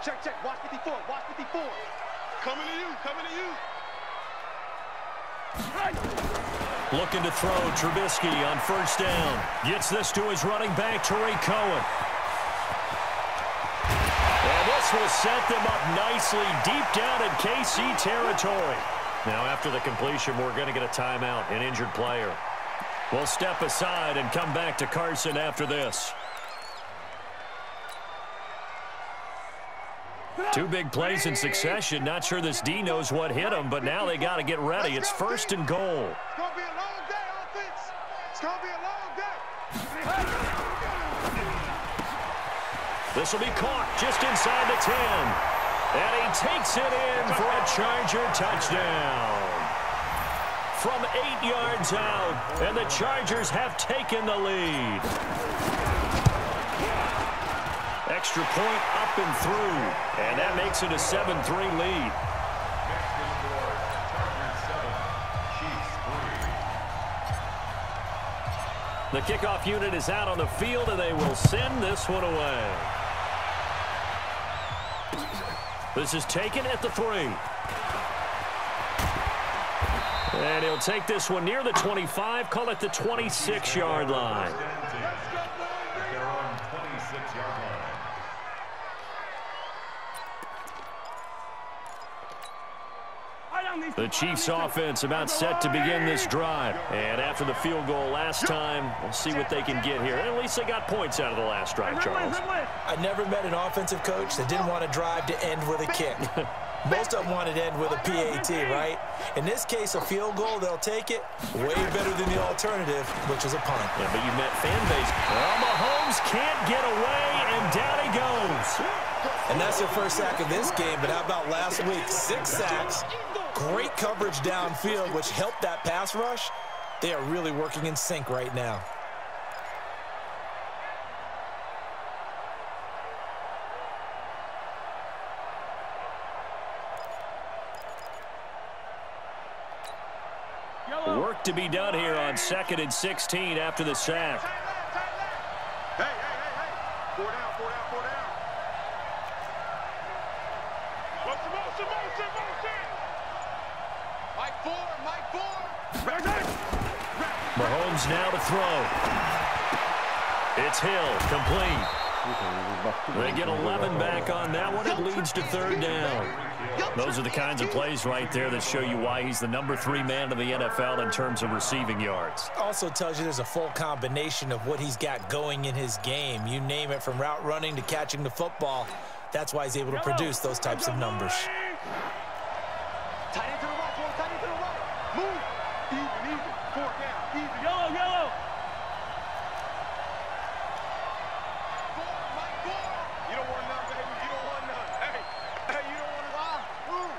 Check, check. Watch 54. Watch 54. Coming to you. Coming to you. Looking to throw. Trubisky on first down. Gets this to his running back, Tariq Cohen. And this will set them up nicely deep down in KC territory. Now, after the completion, we're going to get a timeout, an injured player. We'll step aside and come back to Carson after this. Two big plays in succession. Not sure this D knows what hit him, but now they got to get ready. It's first and goal. It's going to be a long day, offense. It's going to be a long day. This will be caught just inside the 10. And he takes it in for a Charger touchdown. From 8 yards out, and the Chargers have taken the lead. Extra point up and through, and that makes it a 7-3 lead. The kickoff unit is out on the field, and they will send this one away. This is taken at the 3. And he'll take this one near the 25, call it the 26-yard line. The Chiefs offense about set to begin this drive. And after the field goal last time, we'll see what they can get here. And at least they got points out of the last drive, Charles. I never met an offensive coach that didn't want to drive to end with a kick. Most of them wanted to end with a PAT, right? In this case, a field goal, they'll take it. Way better than the alternative, which is a punt. Yeah, but you met fan base. Well, Mahomes can't get away, and down he goes. And that's their first sack of this game, but how about last week? 6 sacks. Great coverage downfield, which helped that pass rush. They are really working in sync right now. Work to be done here on 2nd and 16 after the sack. Hey, hey, hey, hey. 4 down, 4 down, 4 down. Motion, motion, motion, motion. Mike 4, Mike 4. Mahomes now to throw. It's Hill, complete. They get 11 back on that one. It leads to 3rd down. Those are the kinds of plays right there that show you why he's the number 3 man in the NFL in terms of receiving yards. Also tells you there's a full combination of what he's got going in his game. You name it, from route running to catching the football. That's why he's able to produce those types of numbers. Tight end to the right, boy. Tight end to the right. Move. Even, even. 4 down. Even. Yellow, yellow. 4, Mike 4. You don't want none, baby. You don't want none. Hey, hey, you don't want it. Move.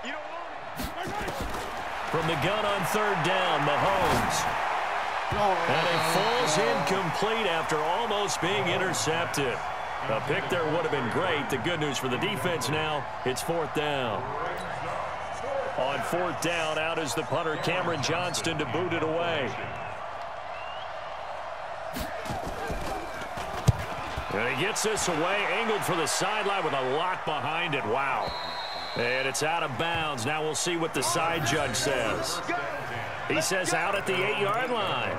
You don't want it. From the gun on 3rd down, Mahomes. And it falls incomplete after almost being intercepted. A pick there would have been great. The good news for the defense now, it's 4th down. On 4th down, out is the punter, Cameron Johnston, to boot it away. And he gets this away, angled for the sideline with a lot behind it. Wow. And it's out of bounds. Now we'll see what the side judge says. He says out at the 8-yard line.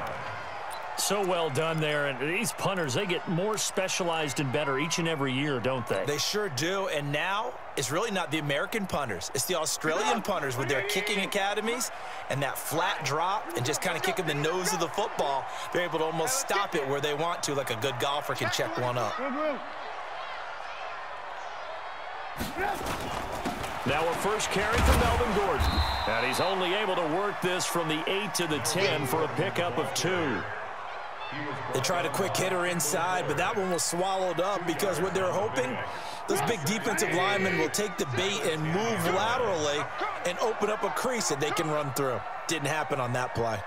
So well done there. And these punters, they get more specialized and better each and every year, don't they? They sure do. And now it's really not the American punters. It's the Australian punters with their kicking academies and that flat drop and just kind of kicking the nose of the football. They're able to almost stop it where they want to, like a good golfer can check one up. Now a first carry for Melvin Gordon. And he's only able to work this from the 8 to the 10 for a pickup of 2. They tried a quick hitter inside, but that one was swallowed up because what they're hoping, those big defensive linemen will take the bait and move laterally and open up a crease that they can run through. Didn't happen on that play.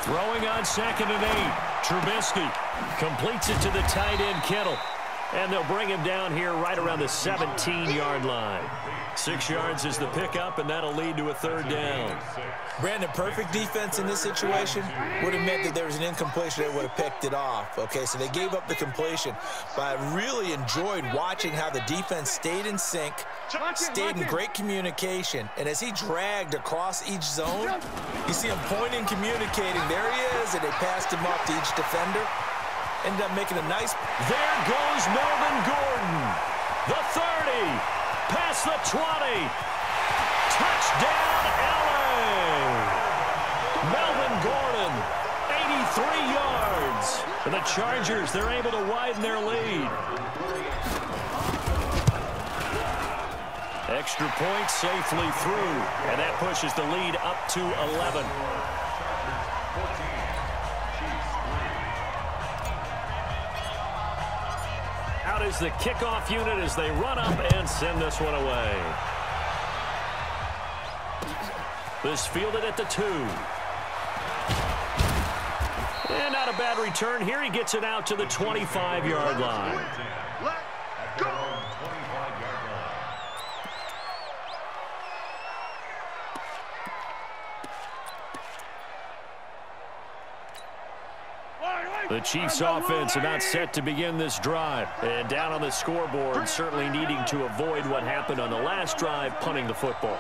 Throwing on 2nd and 8. Trubisky completes it to the tight end, Kittle. And they'll bring him down here right around the 17-yard line. 6 yards is the pickup, and that'll lead to a third down. Brandon, perfect defense in this situation would have meant that there was an incompletion that would have picked it off. Okay, so they gave up the completion. But I really enjoyed watching how the defense stayed in sync, stayed in great communication. And as he dragged across each zone, you see him pointing, communicating. There he is, and they passed him off to each defender. Ended up making a nice... There goes Melvin Gordon. The 30. Past the 20. Touchdown, LA. Melvin Gordon, 83 yards. For the Chargers, they're able to widen their lead. Extra point safely through. And that pushes the lead up to 11. Out is the kickoff unit as they run up and send this one away. This fielded at the 2. And not a bad return here. He gets it out to the 25-yard line. Let's go. The Chiefs' offense are not set to begin this drive. And down on the scoreboard, certainly needing to avoid what happened on the last drive, punting the football.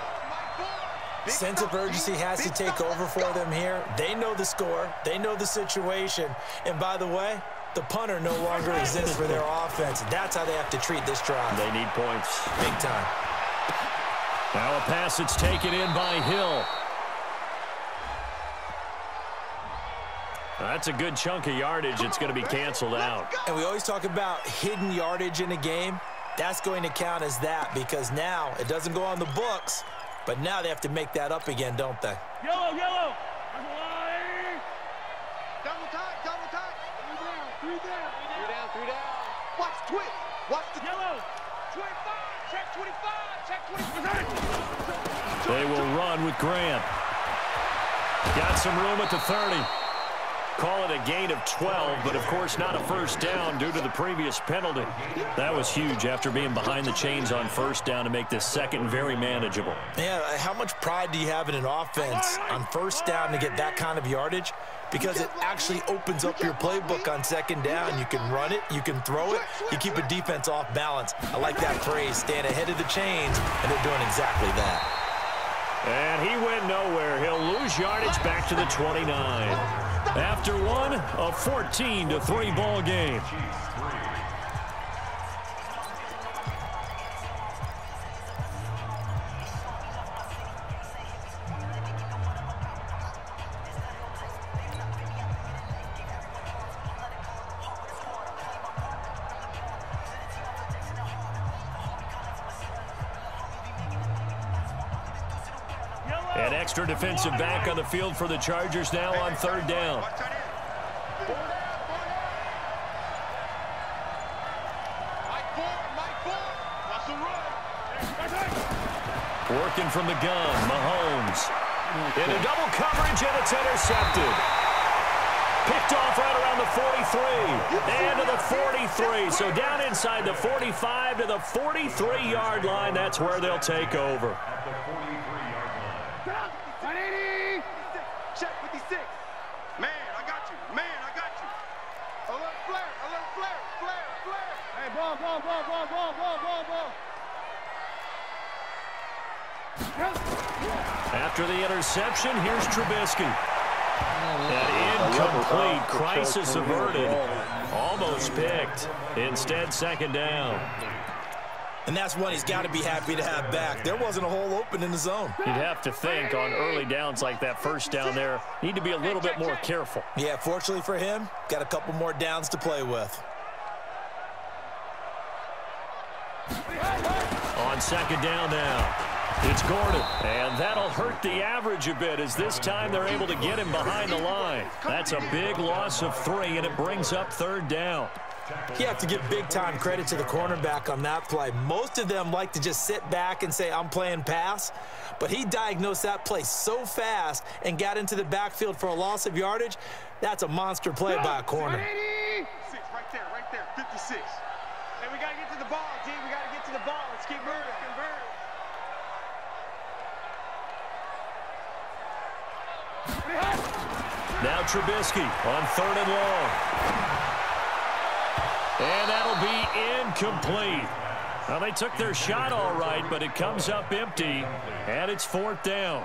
Sense of urgency has to take over for them here. They know the score. They know the situation. And by the way, the punter no longer exists for their offense. That's how they have to treat this drive. They need points. Big time. Now a pass that's taken in by Hill. That's a good chunk of yardage. It's going to be canceled out. And we always talk about hidden yardage in a game. That's going to count as that because now it doesn't go on the books, but now they have to make that up again, don't they? Yellow, yellow. Double tight, double tight. Three down. Watch the twist. Watch the yellow. 25, check 25, check 25. They will run with Grant. Got some room at the 30. Call it a gain of 12, but of course not a first down due to the previous penalty. That was huge after being behind the chains on first down to make this second very manageable. Yeah, how much pride do you have in an offense on first down to get that kind of yardage? Because it actually opens up your playbook on second down. You can run it, you can throw it, you keep a defense off balance. I like that phrase, staying ahead of the chains, and they're doing exactly that. And he went nowhere. He'll lose yardage back to the 29. After one, a 14-3 ball game. An extra defensive back on the field for the Chargers now on third down. Working from the gun, Mahomes. Into double coverage, and it's intercepted. Picked off right around the 43. And to the 43. So down inside the 45 to the 43-yard line. That's where they'll take over. Check 56. Man, I got you. Man, I got you. Alert flare, alert flare, flare, flare. Hey, ball. After the interception, here's Trubisky. An incomplete, crisis averted. Almost picked. Instead, second down. And that's one he's got to be happy to have back. There wasn't a hole open in the zone. You'd have to think on early downs like that first down there, need to be a little bit more careful. Yeah, fortunately for him, got a couple more downs to play with. On second down now, it's Gordon. And that'll hurt the average a bit as this time they're able to get him behind the line. That's a big loss of 3, and it brings up third down. You have to give big-time credit to the cornerback on that play. Most of them like to just sit back and say, I'm playing pass. But he diagnosed that play so fast and got into the backfield for a loss of yardage. That's a monster play by a corner. 6, right there, 56. the ball, D. We got to get to the ball. Let's keep moving. Now Trubisky on 3rd and long. And that'll be incomplete. Well, they took their shot all right, but it comes up empty, and it's 4th down.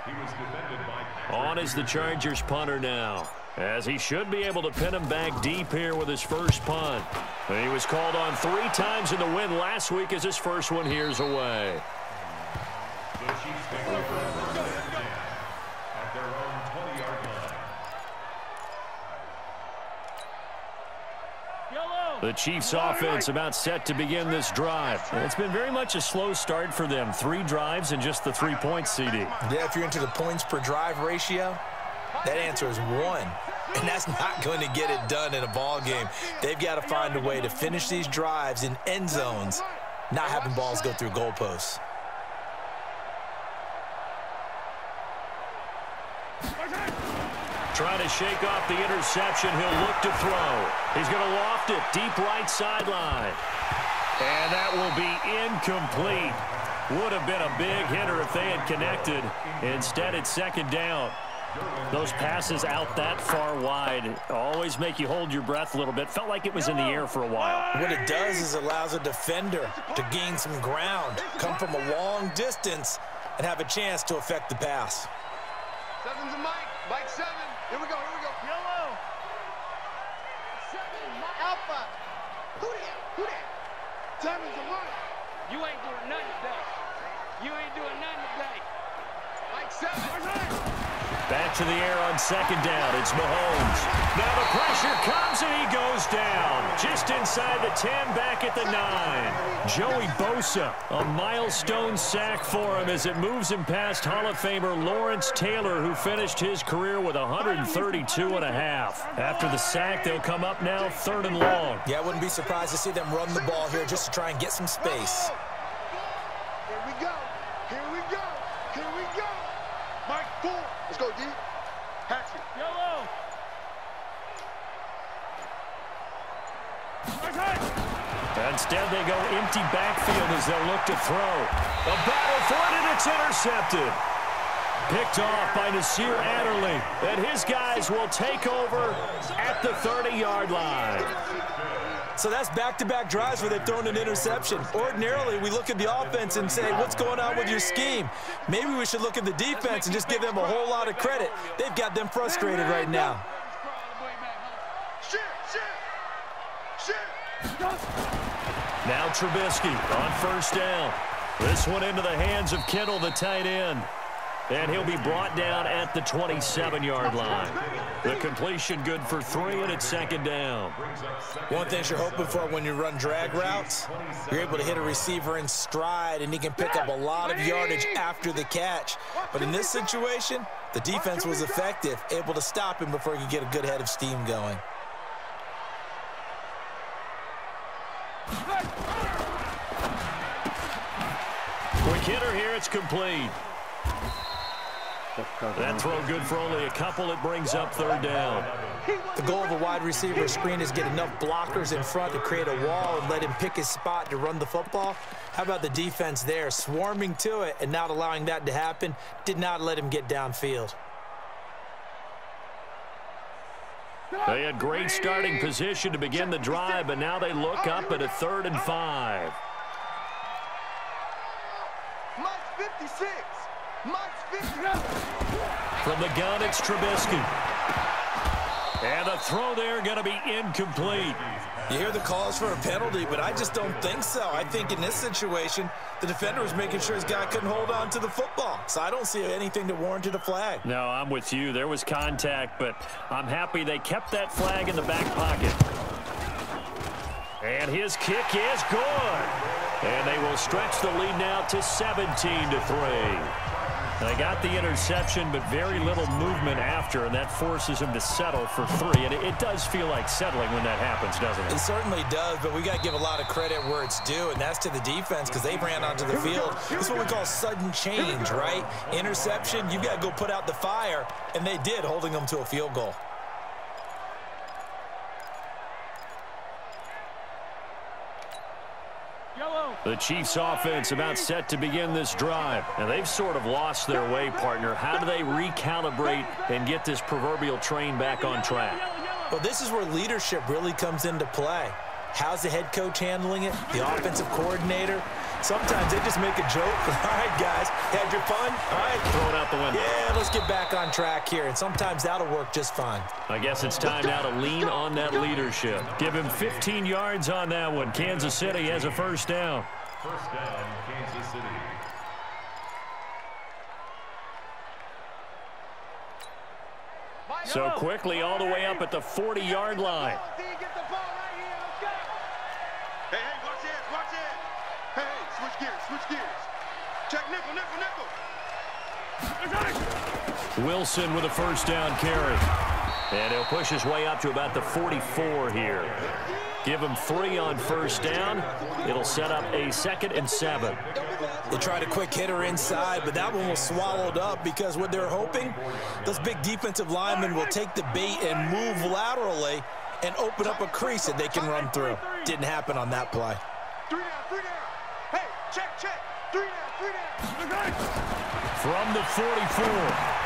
On is the Chargers punter now, as he should be able to pin him back deep here with his first punt. He was called on 3 times in the win last week as his first one here's away. The Chiefs offense about set to begin this drive. It's been very much a slow start for them. 3 drives and just the 3 points, CD. Yeah, if you're into the points per drive ratio, that answer is 1. And that's not going to get it done in a ball game. They've got to find a way to finish these drives in end zones, not having balls go through goalposts. Trying to shake off the interception. He'll look to throw. He's going to loft it deep right sideline. And that will be incomplete. Would have been a big hitter if they had connected. Instead, it's 2nd down. Those passes out that far wide always make you hold your breath a little bit. Felt like it was in the air for a while. What it does is it allows a defender to gain some ground, come from a long distance, and have a chance to affect the pass. 7's a Mike. Mike 7. Here we go. Yellow. 7, Alpha. Who that? 7's a Mike. You ain't doing nothing today. Mike 7. Back to the air on 2nd down. It's Mahomes. Now the pressure comes and he goes down. Just inside the 10, back at the 9. Joey Bosa, a milestone sack for him as it moves him past Hall of Famer Lawrence Taylor, who finished his career with 132.5. After the sack, they'll come up now 3rd and long. Yeah, I wouldn't be surprised to see them run the ball here just to try and get some space. Here we go. Mike 4. Let's go, D. Hatchet. Yellow. Instead, they go empty backfield as they'll look to throw. A battle for it, and it's intercepted. Picked off by Nasir Adderley, and his guys will take over at the 30-yard line. So that's back-to-back drives where they've thrown an interception. Ordinarily, we look at the offense and say, what's going on with your scheme? Maybe we should look at the defense and just give them a whole lot of credit. They've got them frustrated right now. Now Trubisky on 1st down. This one into the hands of Kittle, the tight end. And he'll be brought down at the 27-yard line. The completion good for 3, and it's 2nd down. One thing you're hoping for when you run drag routes, you're able to hit a receiver in stride, and he can pick up a lot of yardage after the catch. But in this situation, the defense was effective, able to stop him before he could get a good head of steam going. Quick hitter here, it's complete. That throw good for only a couple. It brings up 3rd down. The goal of a wide receiver screen is get enough blockers in front to create a wall and let him pick his spot to run the football. How about the defense there, swarming to it and not allowing that to happen? Did not let him get downfield. They had great starting position to begin the drive, but now they look up at a 3rd and 5. Mike 56. From the gun, it's Trubisky. And a throw there going to be incomplete. You hear the calls for a penalty, but I just don't think so. I think in this situation, the defender was making sure his guy couldn't hold on to the football. So I don't see anything that warranted a flag. No, I'm with you. There was contact, but I'm happy they kept that flag in the back pocket. And his kick is good. And they will stretch the lead now to 17-3. They got the interception, but very little movement after, and that forces him to settle for 3. And it does feel like settling when that happens, doesn't it? It certainly does, but we got to give a lot of credit where it's due, and that's to the defense because they ran onto the field. This is what we call sudden change, right? Interception, you've got to go put out the fire, and they did, holding them to a field goal. Yellow. The Chiefs offense about set to begin this drive. And they've sort of lost their way, partner. How do they recalibrate and get this proverbial train back on track? Well, this is where leadership really comes into play. How's the head coach handling it? The offensive coordinator? Sometimes they just make a joke. All right, guys, had your fun? All right. Throw it out the window. Yeah, let's get back on track here. And sometimes that'll work just fine. I guess it's time now to lean on that leadership. Give him 15 yards on that one. Kansas City has a first down. First down, Kansas City. So quickly all the way up at the 40-yard line. Hey, watch it, watch it. Hey, switch gears. Check nickel. Wilson with a first down carry. And he'll push his way up to about the 44 here. Give him 3 on first down. It'll set up a 2nd and 7. They tried a quick hitter inside, but that one was swallowed up because what they're hoping, those big defensive linemen will take the bait and move laterally and open up a crease that they can run through. Didn't happen on that play. 3 down. Hey, check. 3 down. From the 44,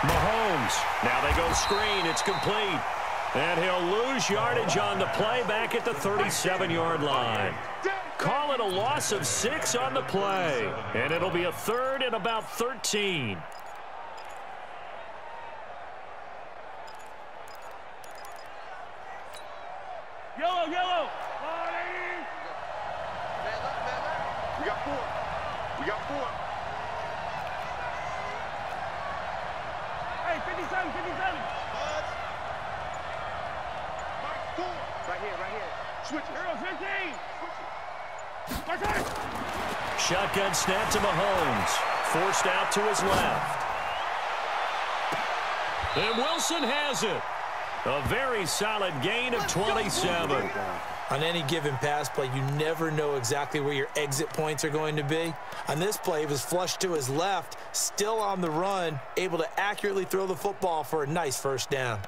Mahomes. Now they go screen. It's complete. And he'll lose yardage on the play back at the 37-yard line. Call it a loss of 6 on the play. And it'll be a 3rd and about 13. Yellow. We got 4. Hey, 57. Mike, 4. Right here. Switch it. 15. Shotgun snap to Mahomes. Forced out to his left. And Wilson has it. A very solid gain of 27. On any given pass play, you never know exactly where your exit points are going to be. On this play, he was flushed to his left, still on the run, able to accurately throw the football for a nice first down.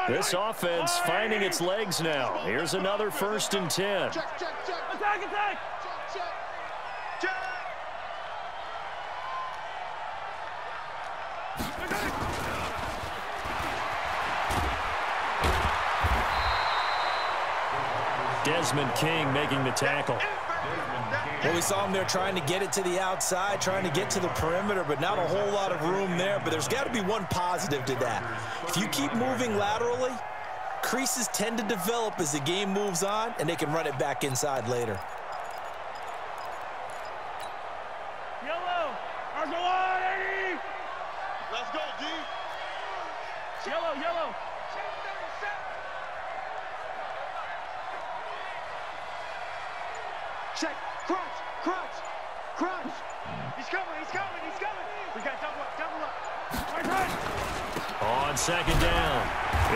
This offense finding its legs now. Here's another 1st and 10. Check. Attack. Check. Desmond King making the tackle. Well, we saw him there trying to get it to the outside, trying to get to the perimeter, but not a whole lot of room there. But there's got to be one positive to that. If you keep moving laterally, creases tend to develop as the game moves on, and they can run it back inside later. Yellow. Let's go, D. Yellow. Check. Crunch. He's coming. We got double up. On 2nd down,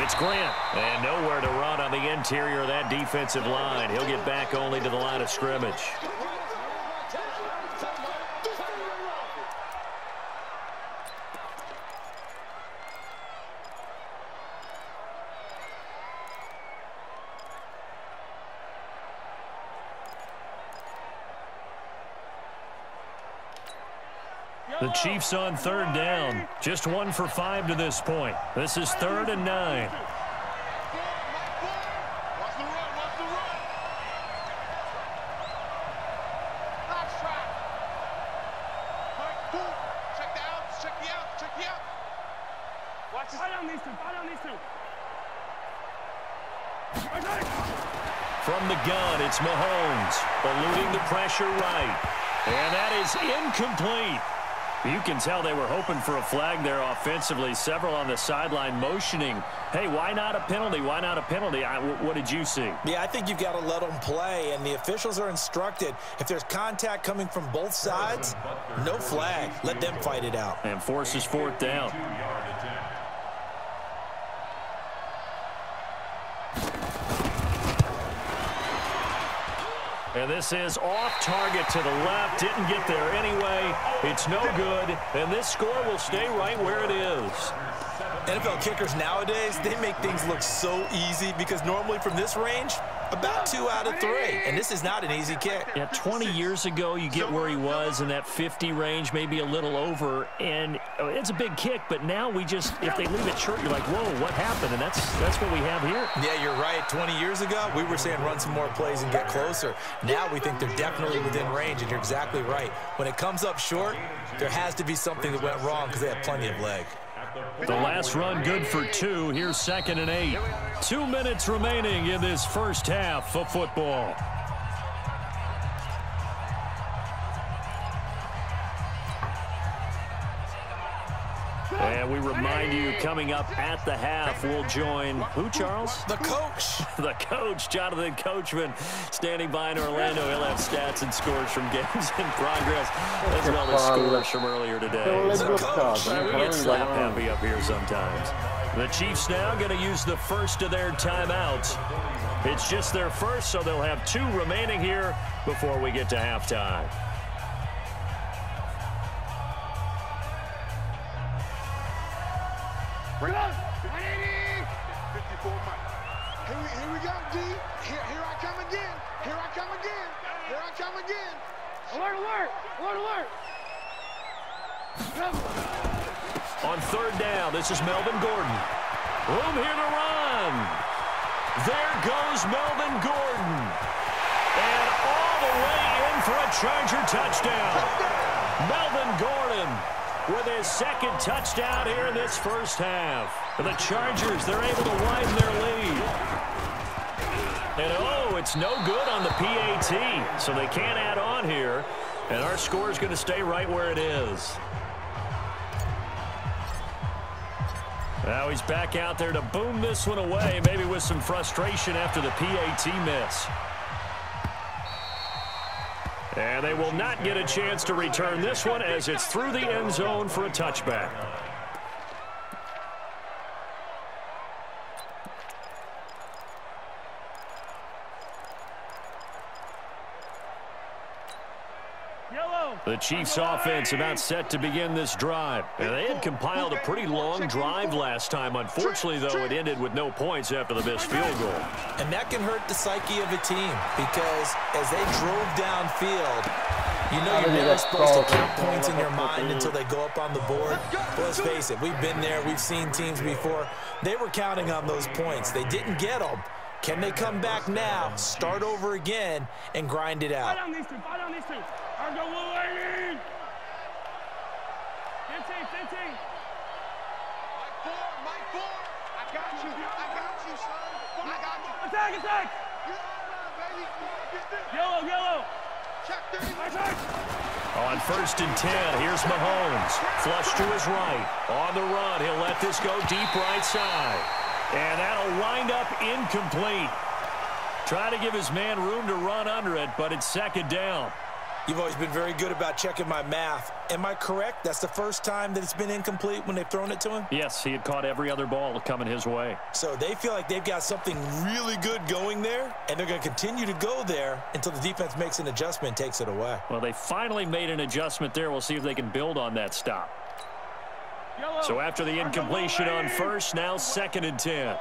it's Grant. And nowhere to run on the interior of that defensive line. He'll get back only to the line of scrimmage. The Chiefs on 3rd down. Just 1 for 5 to this point. This is 3rd and 9. Watch the run. Nice try. Mike, 4. Check the outs. Watch this. Fight on these two. From the gun, it's Mahomes. Eluding the pressure right. And that is incomplete. You can tell they were hoping for a flag there offensively. Several on the sideline motioning. Hey, why not a penalty? What did you see? Yeah, I think you've got to let them play, and the officials are instructed. If there's contact coming from both sides, no flag. Let them fight it out. And forces 4th down. And this is off target to the left. Didn't get there anyway. It's no good. And this score will stay right where it is. NFL kickers nowadays, they make things look so easy because normally from this range, about 2 out of 3. And this is not an easy kick. Yeah, 20 years ago, you get where he was in that 50 range, maybe a little over. And it's a big kick, but now we just, if they leave it short, you're like, whoa, what happened? And that's what we have here. Yeah, you're right. 20 years ago, we were saying run some more plays and get closer. Now we think they're definitely within range, and you're exactly right. When it comes up short, there has to be something that went wrong because they have plenty of leg. The last run good for 2. Here's 2nd and 8. 2 minutes remaining in this first half of football. And we remind you, coming up at the half, we'll join who, Charles? The coach. The coach, Jonathan Coachman, standing by in Orlando. He'll have stats and scores from games in progress, as well as scores from earlier today. We get slap happy up here sometimes. The Chiefs now going to use the first of their timeouts. It's just their first, so they'll have 2 remaining here before we get to halftime. Bring it up. 54 Mike. Here we go, D. Here I come again. Here I come again. Here I come again. Alert, alert. Alert, alert. On 3rd down, this is Melvin Gordon. Room here to run. There goes Melvin Gordon. And all the way in for a Charger touchdown. Melvin Gordon with his 2nd touchdown here in this first half. The Chargers, they're able to widen their lead. And oh, it's no good on the PAT, so they can't add on here. And our score is going to stay right where it is. Now he's back out there to boom this one away, maybe with some frustration after the PAT miss. And they will not get a chance to return this one as it's through the end zone for a touchback. The Chiefs offense about set to begin this drive. And they had compiled a pretty long drive last time. Unfortunately, though, it ended with no points after the missed field goal. And that can hurt the psyche of a team because as they drove downfield, you know you're never supposed to count points in your mind until they go up on the board. But let's face it, we've been there. We've seen teams before. They were counting on those points. They didn't get them. Can they come back now, start over again, and grind it out? Fight on these two. Fight on these two. Argo will lead. 15. Mike 4. I got you, son. I got you. Attack. Yellow. Check 30. On 1st and 10, here's Mahomes. Flush to his right. On the run, he'll let this go deep right side. And that'll wind up incomplete. Try to give his man room to run under it, but it's 2nd down. You've always been very good about checking my math. Am I correct? That's the first time that it's been incomplete when they've thrown it to him? Yes, he had caught every other ball coming his way. So they feel like they've got something really good going there, and they're going to continue to go there until the defense makes an adjustment and takes it away. Well, they finally made an adjustment there. We'll see if they can build on that stop. So after the incompletion on 1st, now 2nd and 10.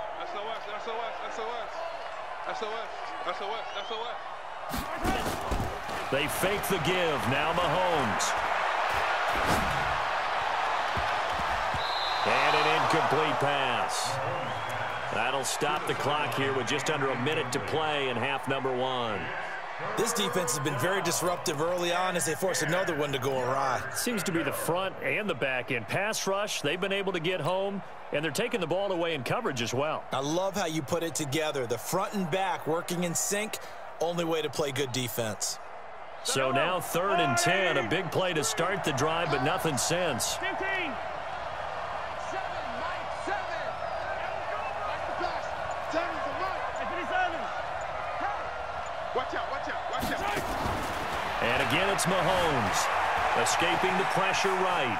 SOS. They fake the give. Now Mahomes. And an incomplete pass. That'll stop the clock here with just under a minute to play in half number 1. This defense has been very disruptive early on as they force another one to go awry. Seems to be the front and the back end. Pass rush, they've been able to get home, and they're taking the ball away in coverage as well. I love how you put it together. The front and back working in sync, only way to play good defense. So now 3rd and 10, a big play to start the drive, but nothing since. 15. 7, Mike 7. Like the pass. 10 is the Mike. 57. Watch out. And again, it's Mahomes. Escaping the pressure right.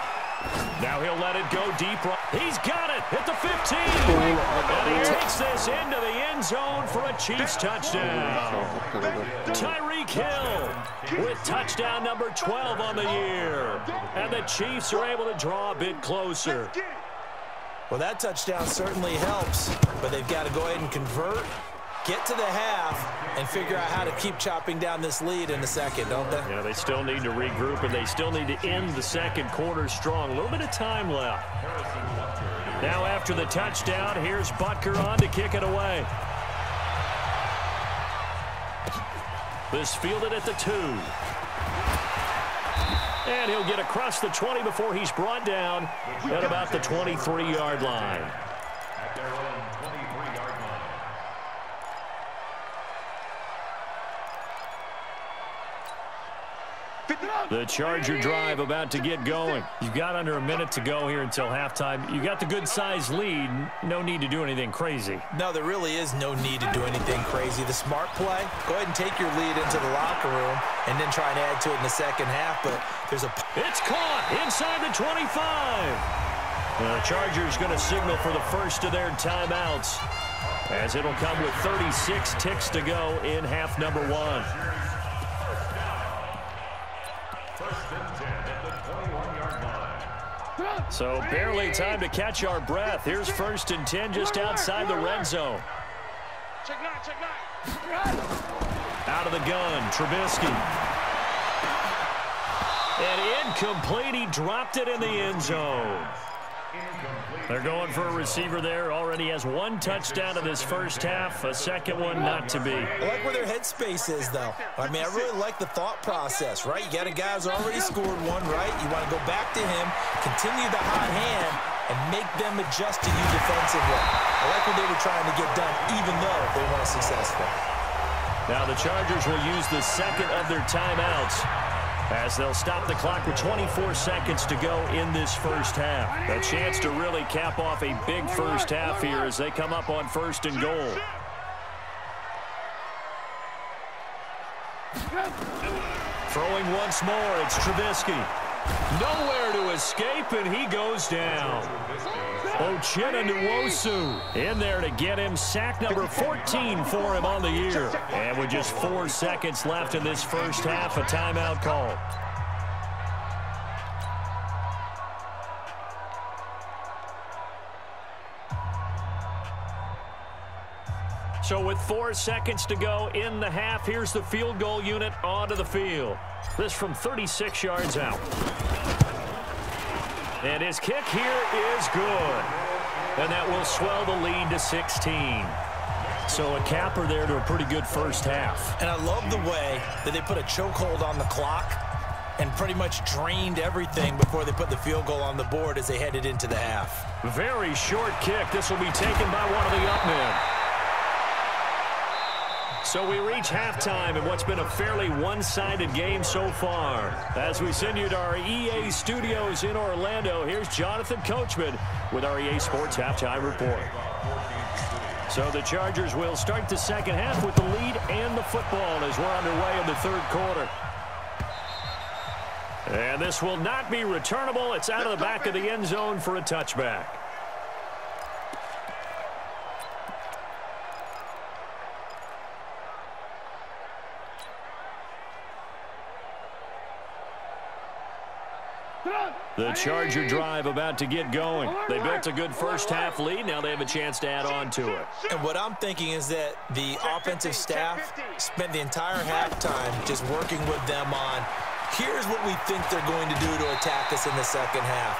Now he'll let it go deep. He's got it at the 15. And he takes this into the end zone for a Chiefs touchdown. Tyreek Hill with touchdown number 12 on the year. And the Chiefs are able to draw a bit closer. Well, that touchdown certainly helps, but they've got to go ahead and convert, get to the half, and figure out how to keep chopping down this lead in the second, don't they? Yeah, they still need to regroup, and they still need to end the second quarter strong. A little bit of time left. Now after the touchdown, here's Butker on to kick it away. This fielded at the 2. And he'll get across the 20 before he's brought down at about the 23-yard line. At their own 23-yard line. The Charger drive about to get going. You've got under a minute to go here until halftime. You got the good-sized lead. No need to do anything crazy. No, there really is no need to do anything crazy. The smart play, go ahead and take your lead into the locker room and then try and add to it in the second half. But there's a... It's caught inside the 25. The Chargers going to signal for the first of their timeouts, as it'll come with 36 ticks to go in half number 1. So barely time to catch our breath. Here's 1st and 10 just outside the red zone. Check nine. Out of the gun, Trubisky. And incomplete. He dropped it in the end zone. They're going for a receiver there. Already has 1 touchdown in this first half. A second one not to be. I like where their headspace is, though. I mean, I really like the thought process, right? You got a guy who's already scored 1, right? You want to go back to him, continue the hot hand, and make them adjust to you defensively. I like what they were trying to get done, even though they weren't successful. Now the Chargers will use the second of their timeouts, as they'll stop the clock with 24 seconds to go in this first half. A chance to really cap off a big first half here as they come up on 1st and goal. Throwing once more, it's Trubisky. Nowhere to escape, and he goes down. Uchenna Nwosu in there to get him. Sack number 14 for him on the year. And with just 4 seconds left in this first half, a timeout call. So with 4 seconds to go in the half, here's the field goal unit onto the field. This from 36 yards out. And his kick here is good. And that will swell the lead to 16. So a capper there to a pretty good first half. And I love the way that they put a chokehold on the clock and pretty much drained everything before they put the field goal on the board as they headed into the half. Very short kick. This will be taken by one of the up men. So we reach halftime in what's been a fairly one-sided game so far. As we send you to our EA studios in Orlando, here's Jonathan Coachman with our EA Sports Halftime Report. So the Chargers will start the second half with the lead and the football as we're underway in the third quarter. And this will not be returnable. It's out of the back of the end zone for a touchback. The Charger drive about to get going. They built a good first half lead. Now they have a chance to add on to it. And what I'm thinking is that the offensive staff spent the entire halftime just working with them on, here's what we think they're going to do to attack us in the second half.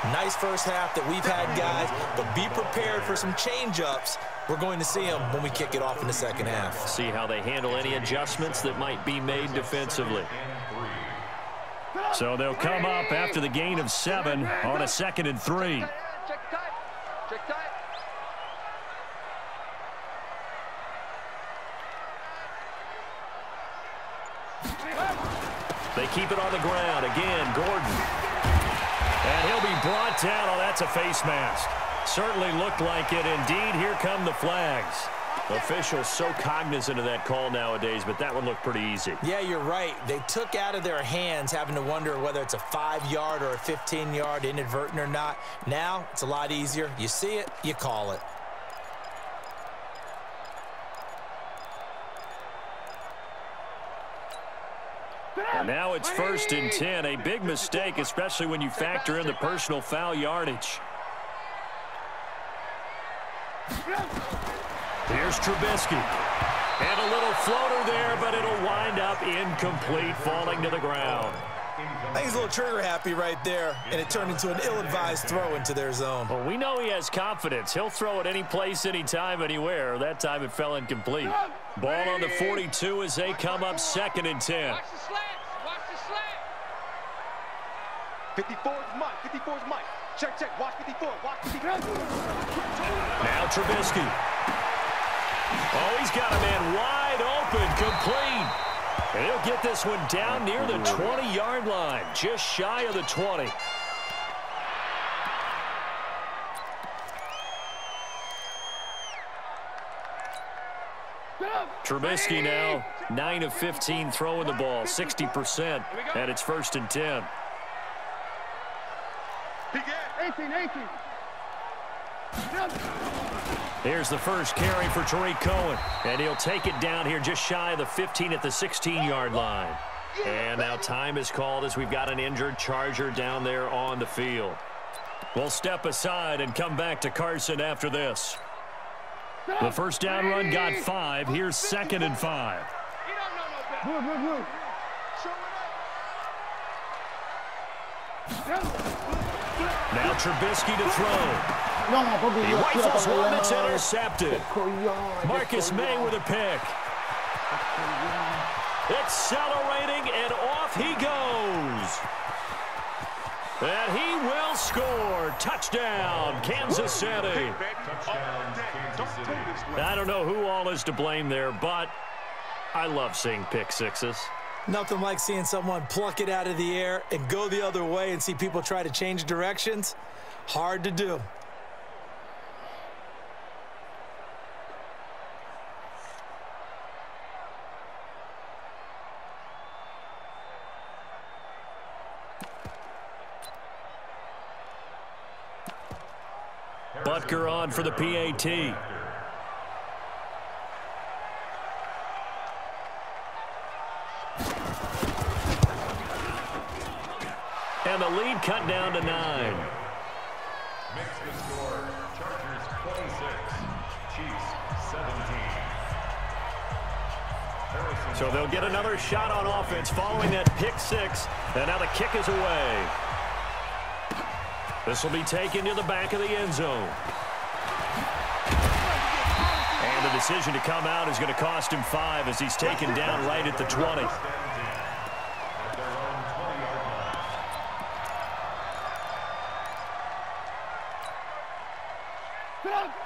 Nice first half that we've had, guys, but be prepared for some change-ups. We're going to see them when we kick it off in the second half. See how they handle any adjustments that might be made defensively. So they'll come up after the gain of 7 on a 2nd and 3. Check tight. Check tight. They keep it on the ground. Again, Gordon. And he'll be brought down. Oh, that's a face mask. Certainly looked like it. Indeed, here come the flags. Officials so cognizant of that call nowadays, but that one looked pretty easy. Yeah, you're right. They took out of their hands having to wonder whether it's a 5-yard or a 15-yard inadvertent or not. Now it's a lot easier. You see it, you call it. And now it's 1st and 10. A big mistake, especially when you factor in the personal foul yardage. Here's Trubisky. And a little floater there, but it'll wind up incomplete, falling to the ground. I think he's a little trigger happy right there, and it turned into an ill-advised throw into their zone. Well, we know he has confidence. He'll throw it any place, anytime, anywhere. That time it fell incomplete. Ball on the 42 as they come up 2nd and 10. Watch the slants. Watch the slant. 54 is Mike. 54 is Mike. Check, check. Watch 54. Watch 54. Now Trubisky. Oh, he's got a man wide open, complete. And he'll get this one down near the 20-yard line, just shy of the 20. Trubisky now 9 of 15 throwing the ball, 60%, and it's 1st and 10. 18. Here's the first carry for Tariq Cohen, and he'll take it down here just shy of the 15 at the 16-yard line. And now time is called as we've got an injured Charger down there on the field. We'll step aside and come back to Carson after this. The first down run got 5. Here's 2nd and 5. Now Trubisky to throw. He rifles one that's intercepted. Marcus May with a pick. Accelerating, and off he goes. And he will score. Touchdown, Kansas City. I don't know who all is to blame there, but I love seeing pick sixes. Nothing like seeing someone pluck it out of the air and go the other way and see people try to change directions. Hard to do. Butker on for the PAT. And the lead cut down to 9. Makes the score. Chargers 26, Chiefs 17. So they'll get another shot on offense following that pick six. And now the kick is away. This will be taken to the back of the end zone. And the decision to come out is going to cost him 5 as he's taken down right at the 20.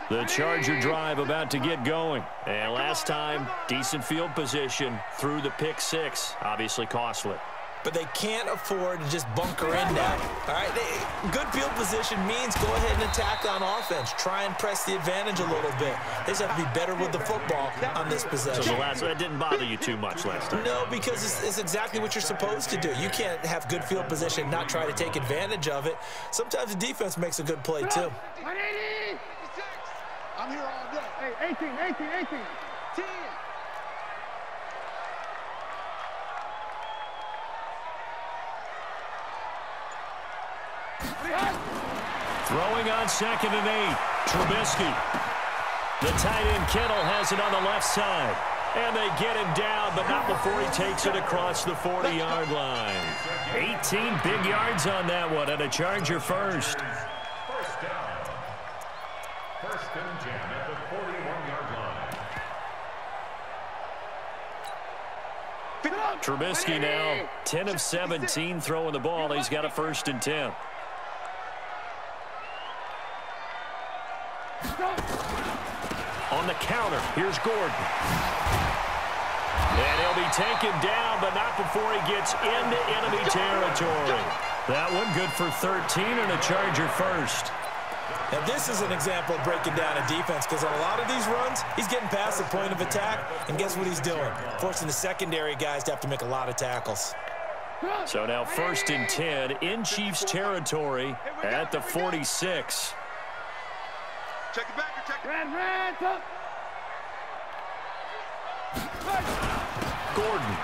The Charger drive about to get going. And last time, decent field position through the pick six. Obviously costly. But they can't afford to just bunker in now. All right, good field position means go ahead and attack on offense. Try and press the advantage a little bit. They just have to be better with the football on this possession. So that didn't bother you too much last time? No, because it's exactly what you're supposed to do. You can't have good field position and not try to take advantage of it. Sometimes the defense makes a good play, too. 180. I'm here all day. Hey, 18. 10. Throwing on 2nd and 8. Trubisky. The tight end Kittle has it on the left side. And they get him down, but not before he takes it across the 40-yard line. 18 big yards on that one, and a Charger first. First down. First and 10 at the 41-yard line. Trubisky now 10 of 17 throwing the ball. He's got a 1st and 10. On the counter, here's Gordon. And he'll be taken down, but not before he gets into enemy territory. That one good for 13 and a Charger first. Now, this is an example of breaking down a defense because on a lot of these runs, he's getting past the point of attack, and guess what he's doing? Forcing the secondary guys to have to make a lot of tackles. So now 1st and 10 in Chiefs territory at the 46. Check it back, check it. Red, up. Gordon.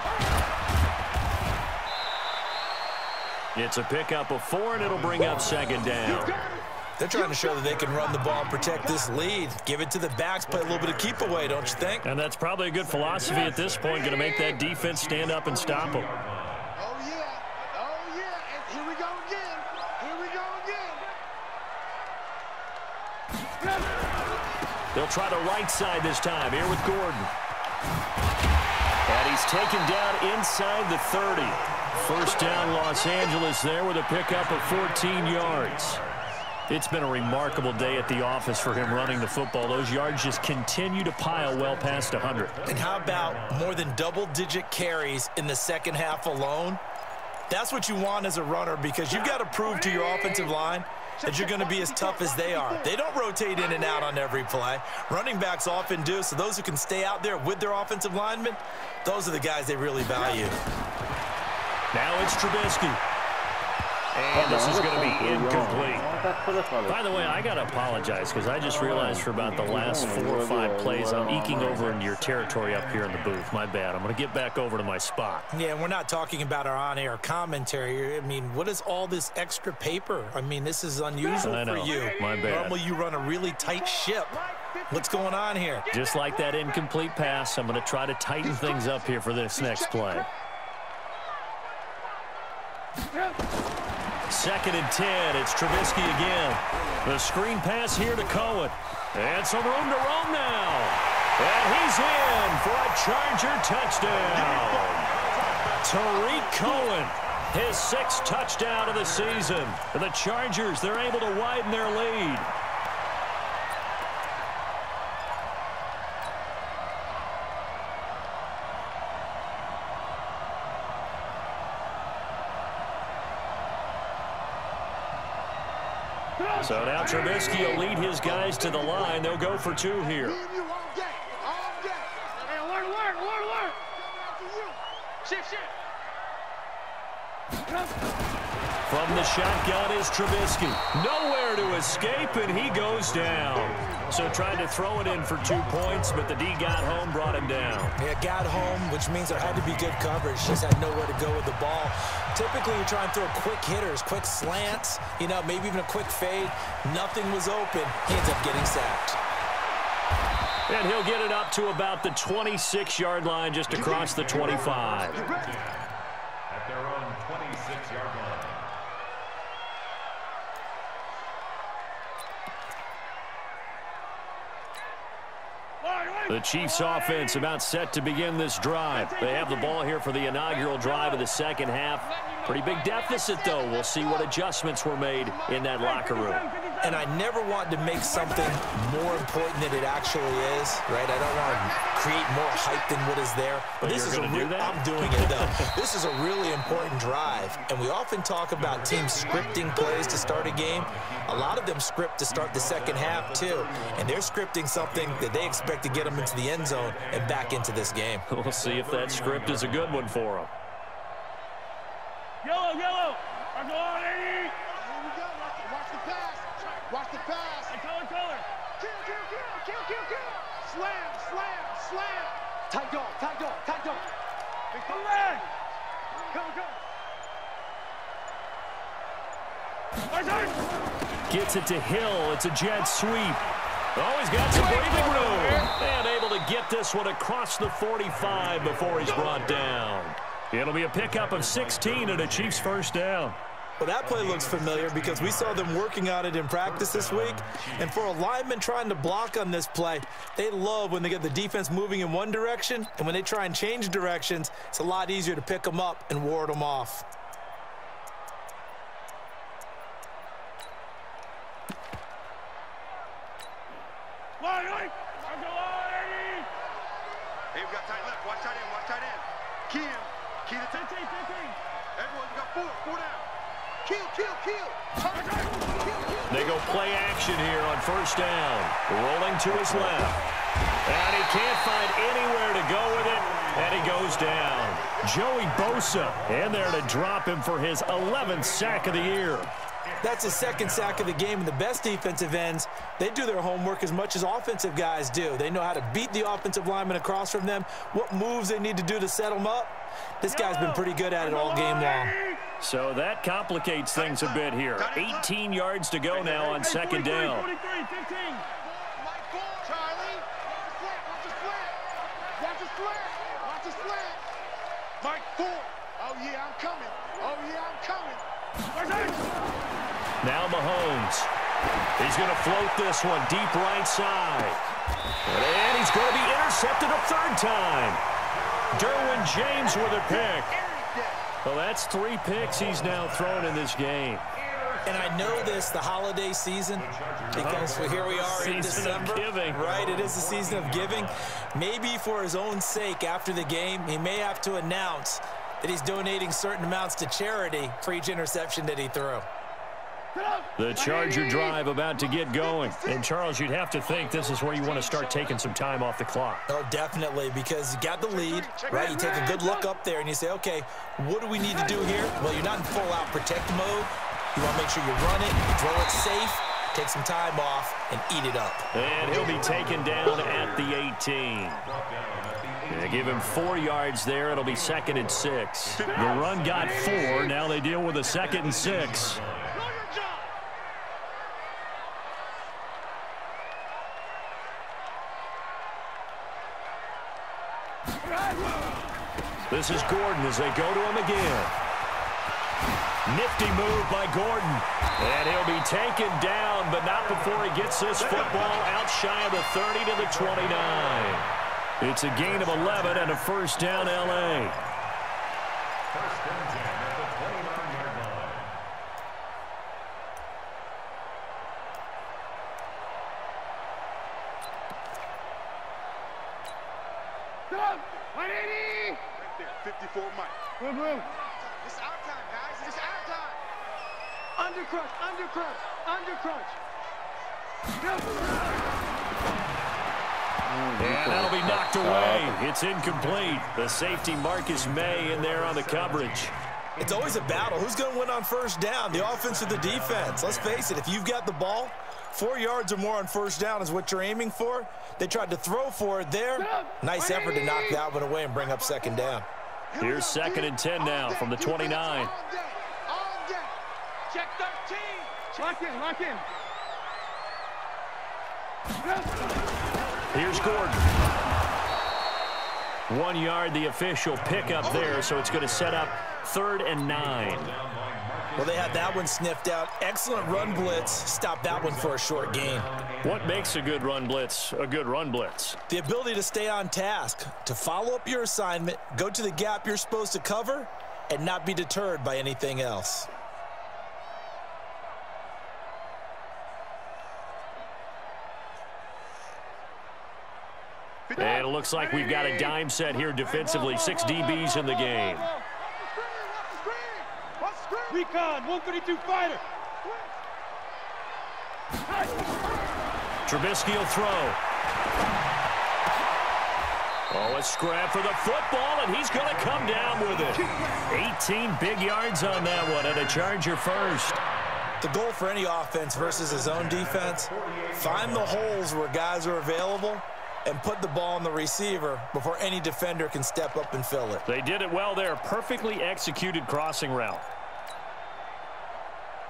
It's a pickup of 4, and it'll bring up 2nd down. They're trying to show that they can run the ball and protect this lead. Give it to the backs, play a little bit of keep away, don't you think? And that's probably a good philosophy at this point, going to make that defense stand up and stop them. Oh, yeah. And here we go again. They'll try the right side this time, here with Gordon. And he's taken down inside the 30. 1st down, Los Angeles there with a pickup of 14 yards. It's been a remarkable day at the office for him running the football. Those yards just continue to pile well past 100. And how about more than double-digit carries in the second half alone? That's what you want as a runner because you've got to prove to your offensive line that you're going to be as tough as they are. They don't rotate in and out on every play. Running backs often do, so those who can stay out there with their offensive linemen, those are the guys they really value. Now it's Trubisky. And this is going to be incomplete. By the way, I got to apologize because I just realized for about the last 4 or 5 plays, I'm eking over into your territory up here in the booth. My bad. I'm going to get back over to my spot. Yeah, and we're not talking about our on-air commentary. I mean, what is all this extra paper? I mean, this is unusual for you. My bad. Normally you run a really tight ship. What's going on here? Just like that incomplete pass, I'm going to try to tighten things up here for this next play. 2nd and 10. It's Trubisky again. The screen pass here to Cohen. And some room to roam now. And he's in for a Charger touchdown. Tariq Cohen, his 6th touchdown of the season. For the Chargers, they're able to widen their lead. So now Trubisky will lead his guys to the line. They'll go for 2 here. Hey, alert. Shift. From the shotgun is Trubisky. Nowhere to escape, and he goes down. So tried to throw it in for 2 points, but the D got home, brought him down. Yeah, got home, which means there had to be good coverage. Just had nowhere to go with the ball. Typically, you try and throw quick hitters, quick slants, you know, maybe even a quick fade. Nothing was open. He ends up getting sacked. And he'll get it up to about the 26-yard line, just across the 25. At their own 26-yard line. The Chiefs offense about set to begin this drive. They have the ball here for the inaugural drive of the second half. Pretty big deficit, though. We'll see what adjustments were made in that locker room. And I never want to make something more important than it actually is, right? I don't want to create more hype than what is there. But this is do that? I'm doing it, though. This is a really important drive. And we often talk about teams scripting plays to start a game. A lot of them script to start the second half, too. And they're scripting something that they expect to get them into the end zone and back into this game. We'll see if that script is a good one for them. Yellow. I'm going, Here Eddie. we go. Watch the pass. Color. Kill. Slam. Tight dog. Come back. Go. Gets it to Hill. It's a jet sweep. Oh, he's got some breathing room. And able to get this one across the 45 before he's brought down. It'll be a pickup of 16 and a Chiefs first down. Well, that play looks familiar because we saw them working on it in practice this week. And for a lineman trying to block on this play, they love when they get the defense moving in one direction. And when they try and change directions, it's a lot easier to pick them up and ward them off. Hey, we got tight left. Watch tight end. Key the 10. Everyone, we got 4 down. They go play action here on first down. Rolling to his left. And he can't find anywhere to go with it. And he goes down. Joey Bosa in there to drop him for his 11th sack of the year. That's his second sack of the game, and the best defensive ends, they do their homework as much as offensive guys do. They know how to beat the offensive lineman across from them, what moves they need to do to set them up. This guy's been pretty good at it all game long. So that complicates things a bit here. 18 yards to go now on second down. 43, 15. Mike Ford. Oh, yeah, I'm coming. Oh, yeah, I'm coming. Now Mahomes. He's going to float this one deep right side. And he's going to be intercepted a third time. Derwin James with a pick. Well, that's 3 picks he's now thrown in this game. And I know this, the holiday season, because here we are in December. Right, it is the season of giving. Maybe for his own sake after the game, he may have to announce that he's donating certain amounts to charity for each interception that he threw. The Charger drive about to get going. And, Charles, you'd have to think this is where you want to start taking some time off the clock. Oh, definitely, because you got the lead, right? You take a good look up there and you say, okay, what do we need to do here? Well, you're not in full-out protect mode. You want to make sure you run it, throw it safe, take some time off, and eat it up. And he'll be taken down at the 18. They give him 4 yards there. It'll be 2nd and 6. The run got 4. Now they deal with a 2nd and 6. This is Gordon as they go to him again. Nifty move by Gordon. And he'll be taken down, but not before he gets this football out shy of the 30 to the 29. It's a gain of 11 and a first down, L.A. First and 10 at the 29-yard line. Stop! 180! 54 Mike. Move, move. It's our time, guys. It's our time. Undercrunch, undercrunch, undercrunch. And that'll be knocked away. It's incomplete. The safety Marcus May in there on the coverage. It's always a battle. Who's going to win on first down, the offense or the defense? Let's face it, if you've got the ball, 4 yards or more on first down is what you're aiming for. They tried to throw for it there. Nice effort to knock that one away and bring up second down. Here's 2nd and 10 now from the 29. All day. Check 13. Lock in, lock in. Here's Gordon. 1 yard, the official pickup there, so it's going to set up 3rd and 9. Well, they had that one sniffed out. Excellent run blitz. Stop that one for a short gain. What makes a good run blitz a good run blitz? The ability to stay on task, to follow up your assignment, go to the gap you're supposed to cover, and not be deterred by anything else. And it looks like we've got a dime set here defensively. 6 DBs in the game. Recon, 132 fighter. Trubisky will throw. Oh, a scrap for the football, and he's going to come down with it. 18 big yards on that one, and a Charger first. The goal for any offense versus his own defense, find the holes where guys are available and put the ball on the receiver before any defender can step up and fill it. They did it well there. Perfectly executed crossing route.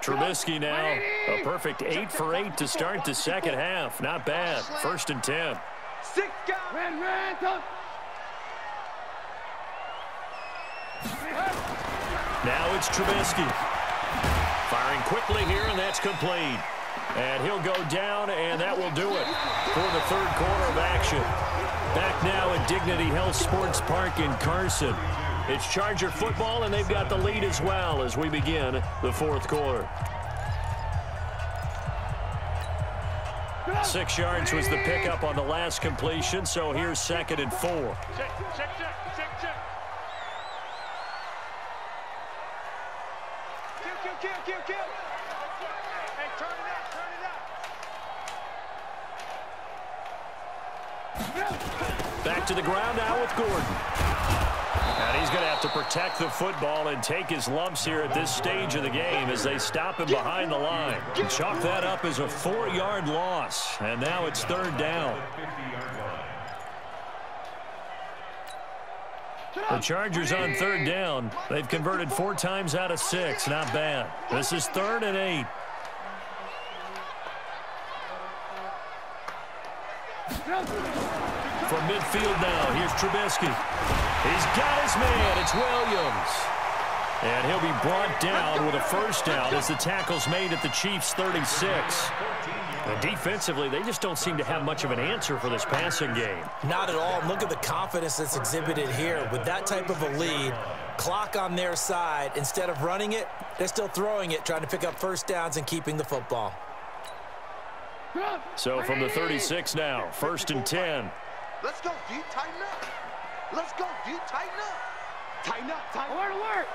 Trubisky now, a perfect 8 for 8 to start the second half. Not bad. 1st and 10. 6 guys. Ran, touch. Now it's Trubisky. Firing quickly here, and that's complete. And he'll go down, and that will do it for the 3rd quarter of action. Back now at Dignity Health Sports Park in Carson. It's Charger football, and they've got the lead as well as we begin the 4th quarter. 6 yards was the pickup on the last completion, so here's 2nd and 4. Check. Kill. Hey, turn it out. Back to the ground now with Gordon. And he's going to have to protect the football and take his lumps here at this stage of the game as they stop him behind the line. Chalk that up as a 4-yard loss. And now it's 3rd down. The Chargers on 3rd down. They've converted 4 times out of 6. Not bad. This is 3rd and 8. From midfield now, here's Trubisky. He's got his man. It's Williams. And he'll be brought down with a 1st down as the tackle's made at the Chiefs' 36. And defensively, they just don't seem to have much of an answer for this passing game. Not at all. Look at the confidence that's exhibited here. With that type of a lead, clock on their side, instead of running it, they're still throwing it, trying to pick up 1st downs and keeping the football. So from the 36 now, 1st and 10. Let's go, D. Tighten up. Let's go, D. Tighten up. Tighten up. Alert.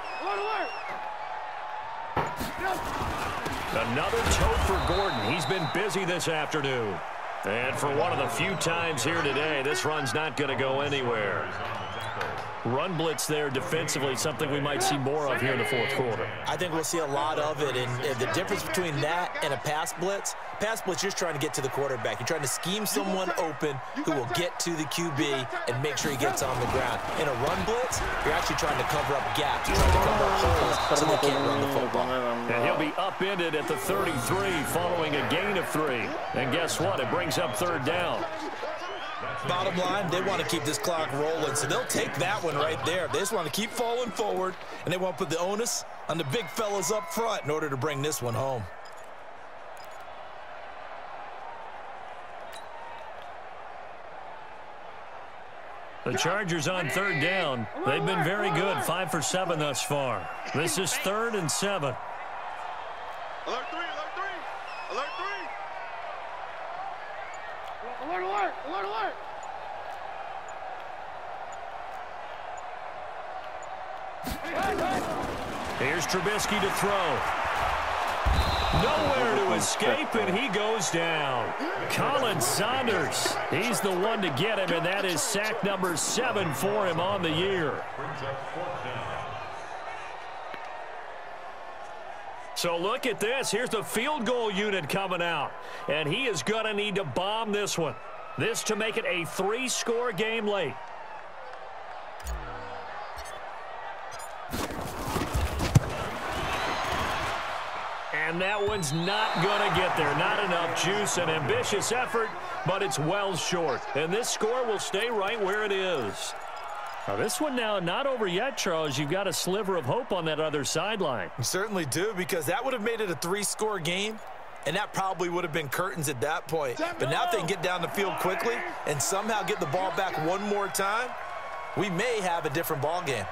Another tote for Gordon. He's been busy this afternoon. And for one of the few times here today, this run's not going to go anywhere. Run blitz there defensively, something we might see more of here in the 4th quarter. I think we'll see a lot of it, and the difference between that and a pass blitz you're just trying to get to the quarterback. You're trying to scheme someone open who will get to the QB and make sure he gets on the ground. In a run blitz, you're actually trying to cover up gaps. You're trying to cover up holes so they can't run the football. And he'll be upended at the 33 following a gain of 3. And guess what? It brings up 3rd down. Bottom line, they want to keep this clock rolling, so they'll take that one right there. They just want to keep falling forward, and they want to put the onus on the big fellas up front in order to bring this one home. The Chargers on 3rd down. They've been very good, 5 for 7 thus far. This is 3rd and 7. Alert 3. Alert. Here's Trubisky to throw. Nowhere to escape, and he goes down. Colin Saunders, he's the one to get him, and that is sack number 7 for him on the year. So look at this. Here's the field goal unit coming out, and he is going to need to bomb this one. This to make it a 3-score game late. And that one's not going to get there. Not enough juice. An ambitious effort, but it's well short. And this score will stay right where it is. Now this one now not over yet, Charles. You've got a sliver of hope on that other sideline. You certainly do, because that would have made it a 3-score game, and that probably would have been curtains at that point. But now if they can get down the field quickly and somehow get the ball back one more time, we may have a different ball game.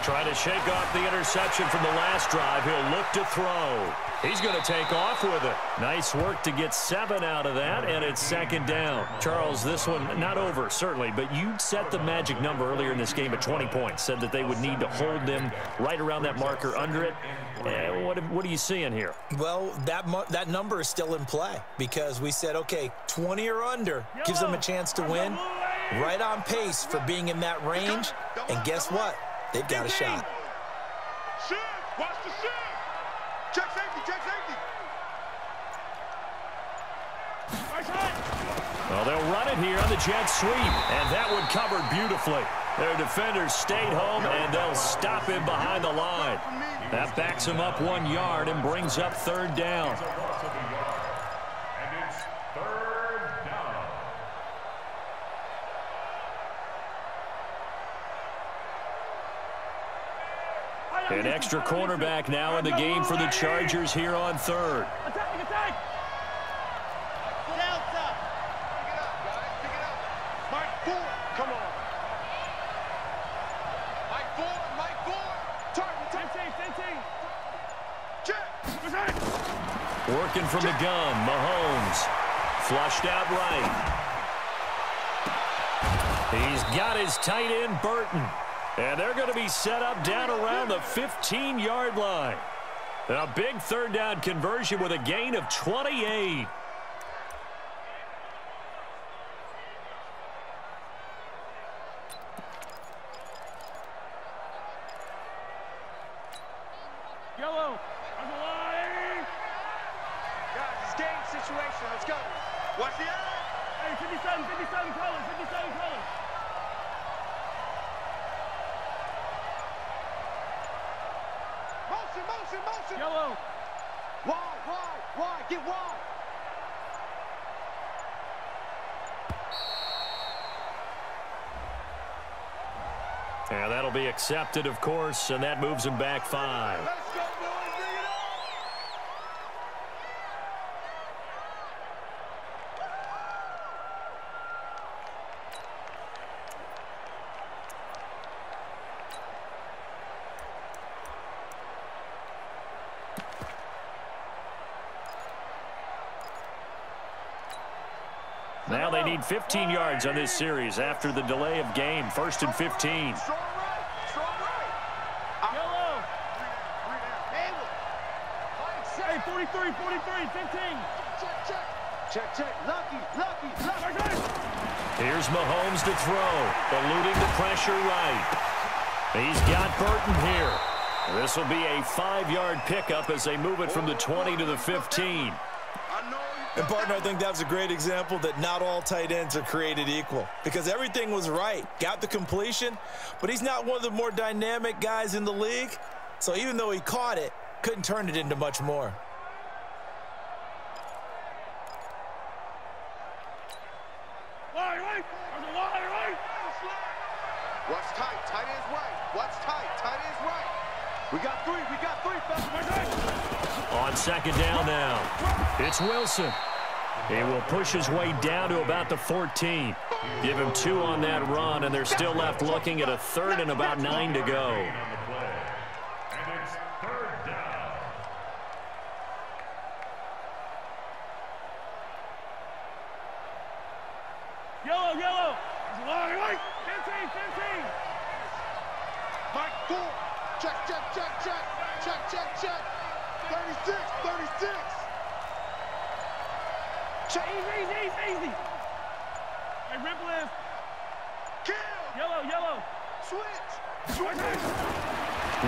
Trying to shake off the interception from the last drive. He'll look to throw. He's going to take off with it. Nice work to get 7 out of that, and it's 2nd down. Charles, this one not over, certainly, but you set the magic number earlier in this game at 20 points. Said that they would need to hold them right around that marker under it. What are you seeing here? Well, that number is still in play, because we said, okay, 20 or under gives them a chance to win. Right on pace for being in that range, and guess what? They've got a shot. Shift. Watch the shift. Check safety. Well, they'll run it here on the jet sweep, and that one covered beautifully. Their defenders stayed home, and they'll stop him behind the line. That backs him up 1 yard and brings up 3rd down. And it's 3rd down. An extra cornerback now in the game for the Chargers here on 3rd. Attack! Get outside! Pick it up. Mike Ford, come on. Mike Ford. Target. Check. Working from the gun, Mahomes. Flushed out right. He's got his tight end, Burton. And they're going to be set up down around the 15-yard line. A big third down conversion with a gain of 28. Yellow. On the line. Guys, it's game situation. Let's go. Watch the eye. Hey, 57 colors, 57 colors. Motion. Yellow. Wide. Get wide. And that'll be accepted, of course, and that moves him back 5. Let's go, boys. Bring it on. Now they need 15 yards on this series after the delay of game. 1st and 15. Strong right. Yellow. Hey, 43, 15. Check. Lucky. Here's Mahomes to throw, eluding the pressure right. He's got Burton here. This will be a 5-yard pickup as they move it from the 20 to the 15. And, partner, I think that was a great example that not all tight ends are created equal, because everything was right. Got the completion, but he's not one of the more dynamic guys in the league. So even though he caught it, couldn't turn it into much more. Right. On the line, right. What's tight? Tight ends right. What's tight? Tight ends right. We got three, fellas. On 2nd down now, it's Wilson. He will push his way down to about the 14. Give him 2 on that run, and they're still left looking at a 3rd and about 9 to go. And it's 3rd down. Yellow. On the line, right. 15. Mike, 4. Check. 36. Check. Easy. Hey, rip lift. Kill. Yellow. Switch.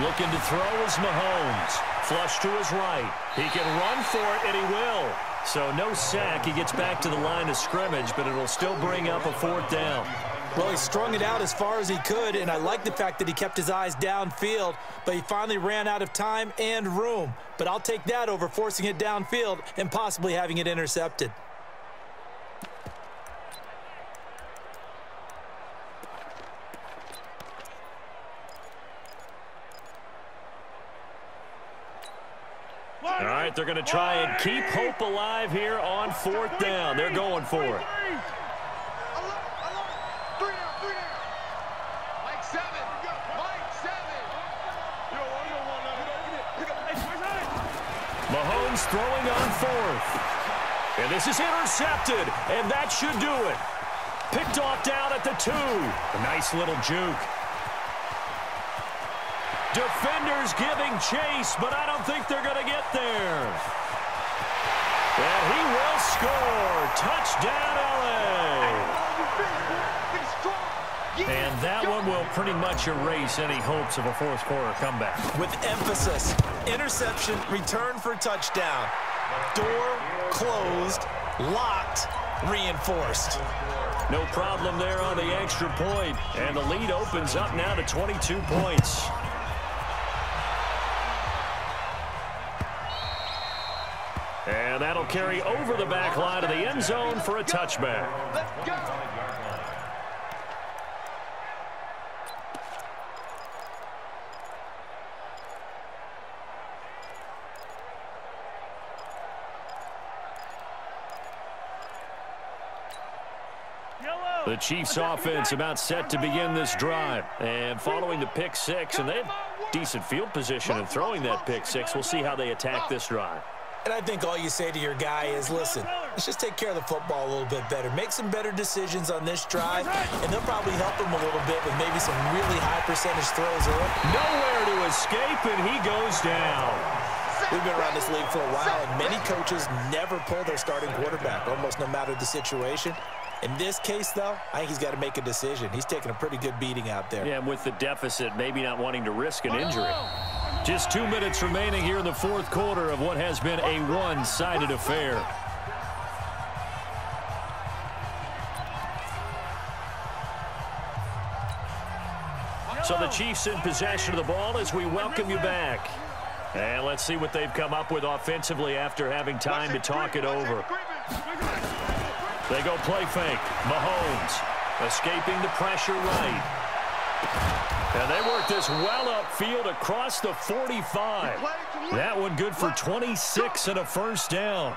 Looking to throw is Mahomes. Flush to his right. He can run for it, and he will. So no sack. He gets back to the line of scrimmage, but it'll still bring up a 4th down. Well, he strung it out as far as he could, and I like the fact that he kept his eyes downfield, but he finally ran out of time and room. But I'll take that over forcing it downfield and possibly having it intercepted. All right, they're going to try and keep hope alive here on 4th down. They're going for it. Mahomes throwing on 4th. And this is intercepted, and that should do it. Picked off down at the 2. A nice little juke. Defenders giving chase, but I don't think they're going to get there. And he will score. Touchdown, LA. And that one will pretty much erase any hopes of a 4th quarter comeback. With emphasis, interception, return for touchdown. Door closed, locked, reinforced. No problem there on the extra point. And the lead opens up now to 22 points. And that'll carry over the back line of the end zone for a touchback. Let's go. The Chiefs offense about set to begin this drive. And following the pick 6, and they have decent field position in throwing that pick 6. We'll see how they attack this drive. And I think all you say to your guy is, listen, Let's just take care of the football a little bit better. Make some better decisions on this drive, and they'll probably help him a little bit with maybe some really high percentage throws. Nowhere to escape, and he goes down. We've been around this league for a while, and many coaches never pull their starting quarterback, almost no matter the situation. In this case, though, I think he's got to make a decision. He's taking a pretty good beating out there. Yeah, and with the deficit, maybe not wanting to risk an injury. Just 2 minutes remaining here in the fourth quarter of what has been a one-sided affair. So the Chiefs in possession of the ball as we welcome you back. And let's see what they've come up with offensively after having time to talk it over. They go play fake. Mahomes escaping the pressure right. And they work this well upfield across the 45. That one good for 26 and a first down.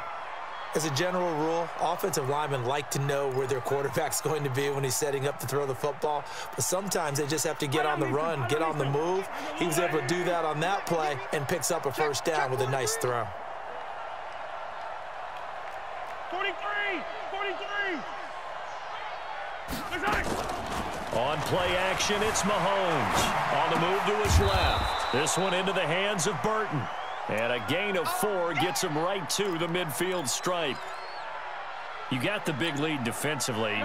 As a general rule, offensive linemen like to know where their quarterback's going to be when he's setting up to throw the football. But sometimes they just have to get on the run, get on the move. He was able to do that on that play and picks up a first down with a nice throw. 43! On play action, it's Mahomes. On the move to his left. This one into the hands of Burton. And a gain of 4 gets him right to the midfield stripe. You got the big lead defensively.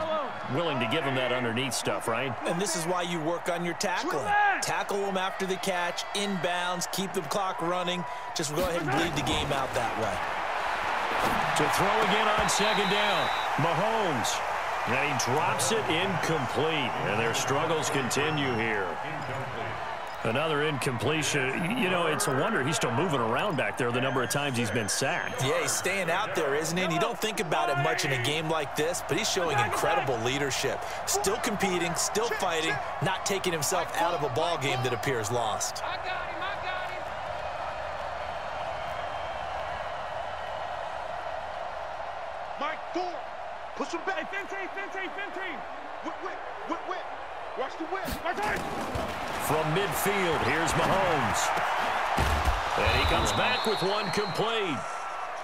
Willing to give him that underneath stuff, right? And this is why you work on your tackling. Tackle them after the catch, inbounds, keep the clock running. Just go ahead and bleed the game out that way. To throw again on second down. Mahomes. And he drops it incomplete. And their struggles continue here. Another incompletion. You know, it's a wonder he's still moving around back there the number of times he's been sacked. Yeah, he's staying out there, isn't he? And you don't think about it much in a game like this, but he's showing incredible leadership. Still competing, still fighting, not taking himself out of a ball game that appears lost. I got him. Mike, 4. Push him back. 15. Whip. Watch the whip. From midfield, here's Mahomes. And he comes back with one complete.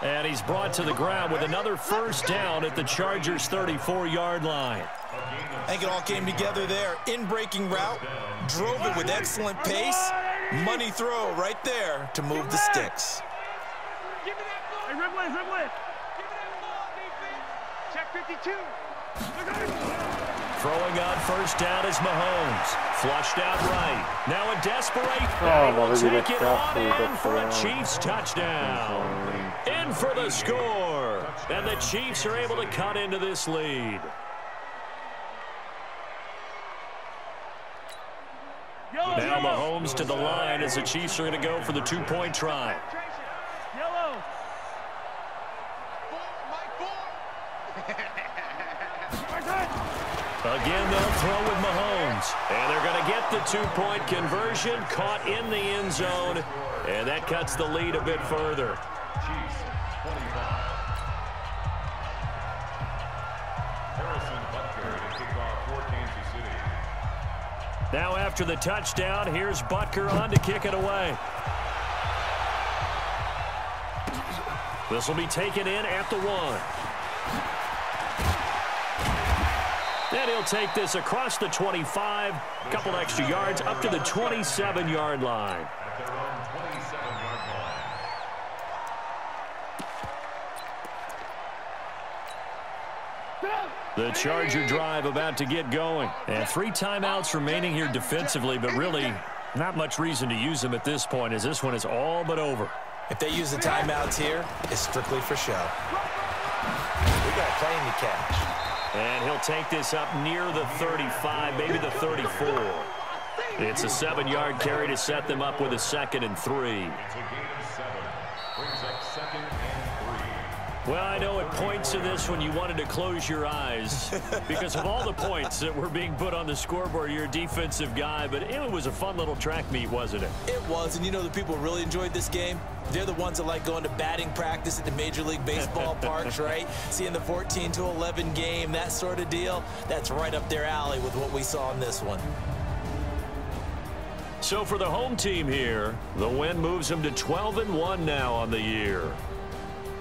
And he's brought to the ground with another first down at the Chargers' 34-yard line. I think it all came together there. In-breaking route, drove it with excellent pace. Money throw right there to move the sticks. Give me that ball. Hey, Ridley. Give me that ball, defense. Check 52. Throwing on first down is Mahomes. Flushed out right. Now a desperate. And he will take it on in for a Chiefs touchdown. In for the score. And the Chiefs are able to cut into this lead. Now Mahomes to the line as the Chiefs are going to go for the two-point try. Yellow. Again, they'll throw with Mahomes. And they're going to get the two-point conversion, caught in the end zone. And that cuts the lead a bit further. Chiefs 25. Harrison Butker to kick off for Kansas City. Now after the touchdown, here's Butker on to kick it away. This will be taken in at the 1. And he'll take this across the 25, a couple extra yards up to the 27-yard line. At their own 27-yard line. The Charger drive about to get going. And 3 timeouts remaining here defensively, but really not much reason to use them at this point as this one is all but over. If they use the timeouts here, it's strictly for show. We got playing to catch. And he'll take this up near the 35, maybe the 34. It's a 7-yard carry to set them up with a 2nd and 3. It's a gain of 7. Brings up 2nd and 3. Well, I know at points in this when you wanted to close your eyes because of all the points that were being put on the scoreboard. You're a defensive guy, but it was a fun little track meet, wasn't it? It was, and you know the people really enjoyed this game? They're the ones that like going to batting practice at the Major League Baseball parks, right? Seeing the 14-11 game, that sort of deal. That's right up their alley with what we saw in this one. So for the home team here, the win moves them to 12-1 now on the year.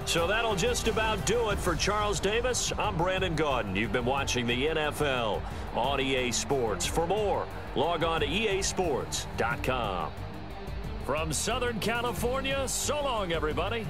So that'll just about do it for Charles Davis. I'm Brandon Gaudin. You've been watching the NFL on EA Sports. For more, log on to easports.com. From Southern California, so long, everybody.